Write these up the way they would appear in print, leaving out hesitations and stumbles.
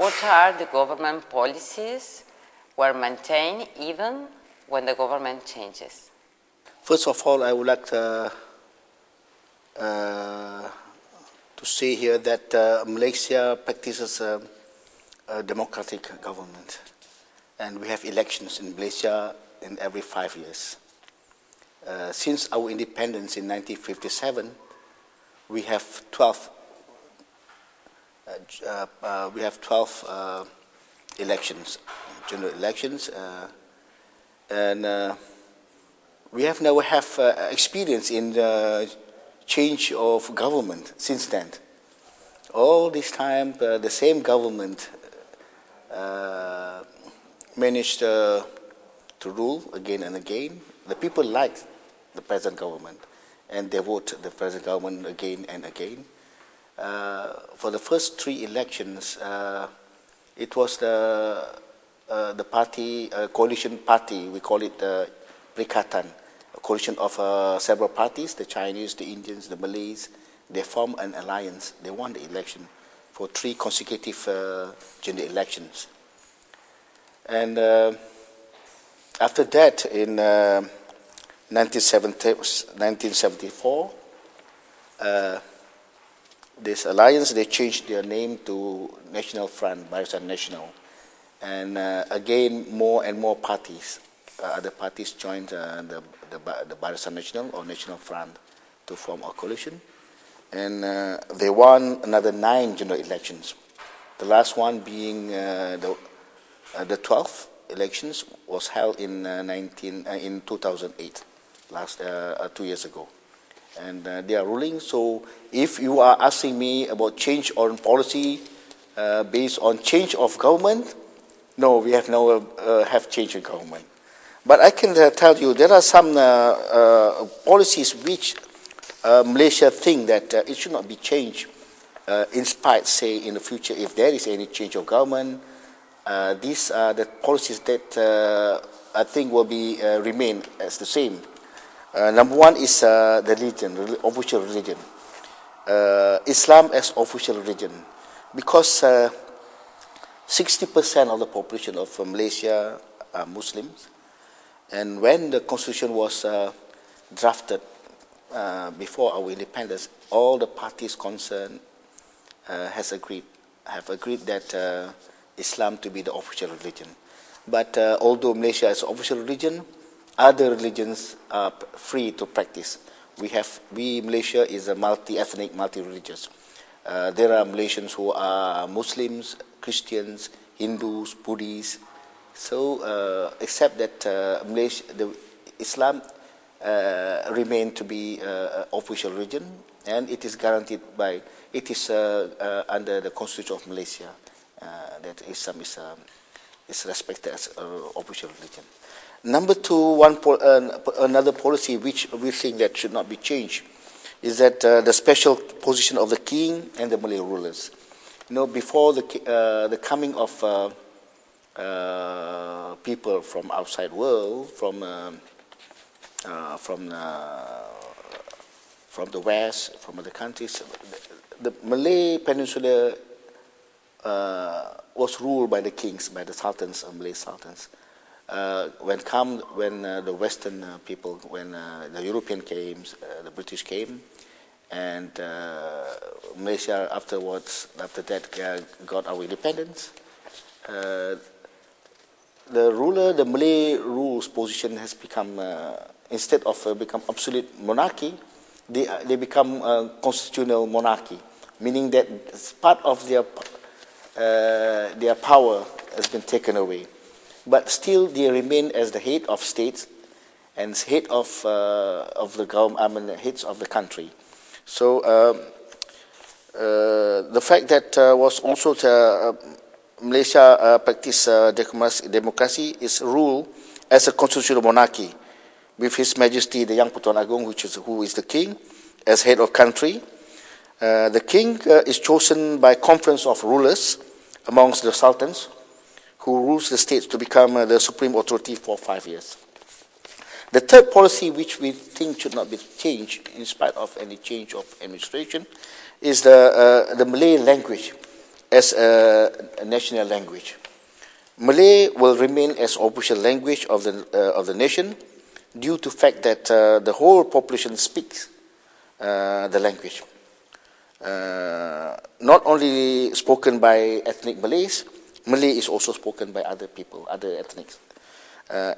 What are the government policies were maintained even when the government changes? First of all, I would like to say here that Malaysia practices a democratic government, and we have elections in Malaysia in every 5 years. Since our independence in 1957, we have 12 elections, general elections, and we have never have experience in change of government since then. All this time, the same government managed to rule again and again. The people liked the present government, and they vote the present government again and again. For the first 3 elections, it was the party, coalition party, we call it Perikatan, a coalition of several parties, the Chinese, the Indians, the Malays. They formed an alliance. They won the election for 3 consecutive general elections. And after that, in 1974, this alliance, they changed their name to National Front, Barisan Nasional. And again, more and more parties, other parties joined the Barisan Nasional or National Front to form a coalition. And they won another 9 general elections. The last one being the 12th elections was held in 2008, 2 years ago. And they are ruling. So if you are asking me about change on policy based on change of government, no, we have no have change in government. But I can tell you there are some policies which Malaysia think that it should not be changed in spite, say, in the future, if there is any change of government. These are the policies that I think will be remain as the same. Number one is the religion, official religion. Islam as official religion, because 60% of the population of Malaysia are Muslims, and when the constitution was drafted before our independence, all the parties concerned have agreed that Islam to be the official religion. But although Malaysia is official religion, other religions are free to practice. Malaysia is a multi-ethnic, multi-religious. There are Malaysians who are Muslims, Christians, Hindus, Buddhists. So, except that Islam remain to be official religion, and it is guaranteed by, it is under the Constitution of Malaysia that Islam is respected as official religion. Number 2, another policy which we think that should not be changed is that the special position of the king and the Malay rulers. You know, before the coming of people from outside world, from the west, from other countries, the Malay Peninsula was ruled by the kings, by the sultans, Malay sultans. When the Western people, when the European came, the British came, and Malaysia after that got our independence, the Malay rules position has become, instead of become absolute monarchy, they become constitutional monarchy, meaning that part of their power has been taken away. But still, they remain as the head of state and head of the government, heads of the country. So the fact that was also Malaysia practice democracy is ruled as a constitutional monarchy, with His Majesty the Yang Pertuan Agong, who is the king, as head of country. The king is chosen by conference of rulers amongst the sultans, who rules the states to become the supreme authority for 5 years. The third policy which we think should not be changed in spite of any change of administration is the Malay language as a national language. Malay will remain as official language of the nation due to the fact that the whole population speaks the language. Not only spoken by ethnic Malays, Malay is also spoken by other people, other ethnics.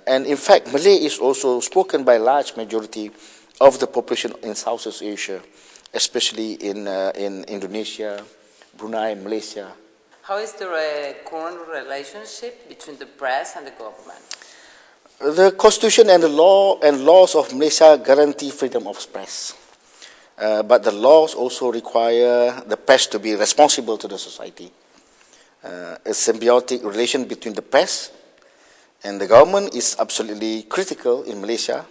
And in fact, Malay is also spoken by a large majority of the population in Southeast Asia, especially in Indonesia, Brunei, Malaysia. How is the current relationship between the press and the government? The Constitution and the laws of Malaysia guarantee freedom of press. But the laws also require the press to be responsible to the society. A symbiotic relation between the press and the government is absolutely critical in Malaysia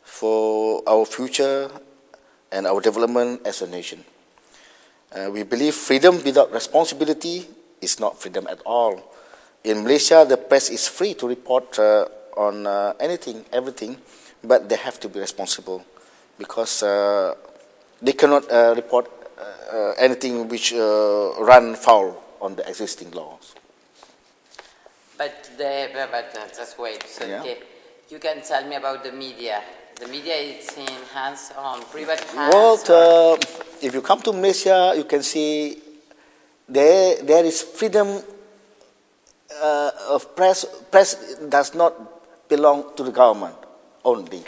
for our future and our development as a nation. We believe freedom without responsibility is not freedom at all. In Malaysia, the press is free to report on anything, everything, but they have to be responsible because they cannot report anything which run foul on the existing laws. But just wait. So Yeah. you can tell me about the media. The media is in hands on private hands. Well, if you come to Malaysia, you can see there is freedom of press. Press does not belong to the government only.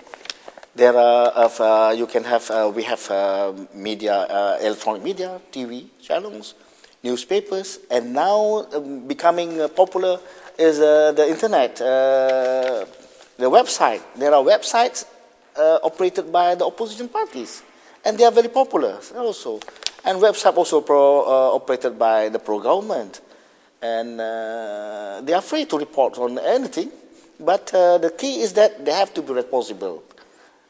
There are you can have we have media, electronic media, TV channels, newspapers, and now becoming popular is the internet, the website. There are websites operated by the opposition parties, and they are very popular also. And websites also operated by the pro-government, and they are free to report on anything. But the key is that they have to be responsible.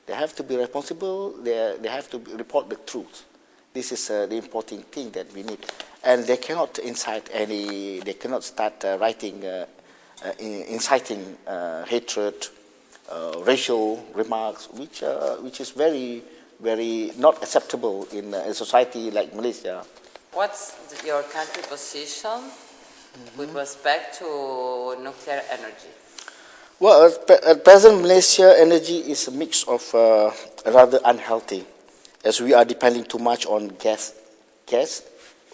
They have to be responsible. They have to report the truth. This is the important thing that we need. And they cannot incite any. They cannot start writing, inciting hatred, racial remarks, which is very, very not acceptable in a society like Malaysia. What's your country's position with respect to nuclear energy? Well, at present, Malaysia energy is a mix of rather unhealthy, as we are depending too much on gas,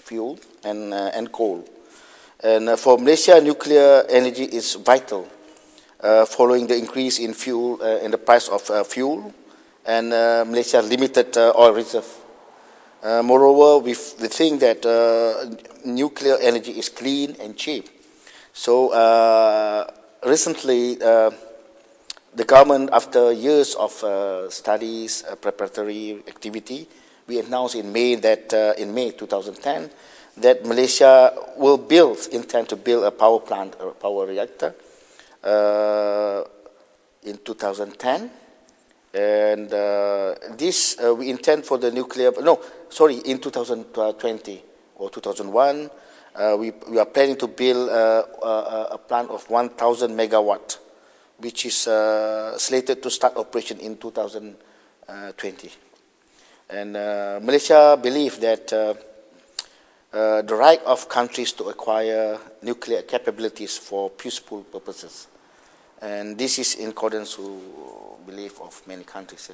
fuel, and coal. And for Malaysia, nuclear energy is vital, following the increase in fuel, in the price of fuel, and Malaysia limited oil reserve. Moreover, we think that nuclear energy is clean and cheap. So recently, the government, after years of studies, preparatory activity, we announced in May that in May 2010 that Malaysia will intend to build a power plant or power reactor in 2010, and this we intend for the nuclear. In 2020 or 2001. We are planning to build a plant of 1,000 megawatt, which is slated to start operation in 2020. And Malaysia believes that the right of countries to acquire nuclear capabilities for peaceful purposes. And this is in accordance with belief of many countries.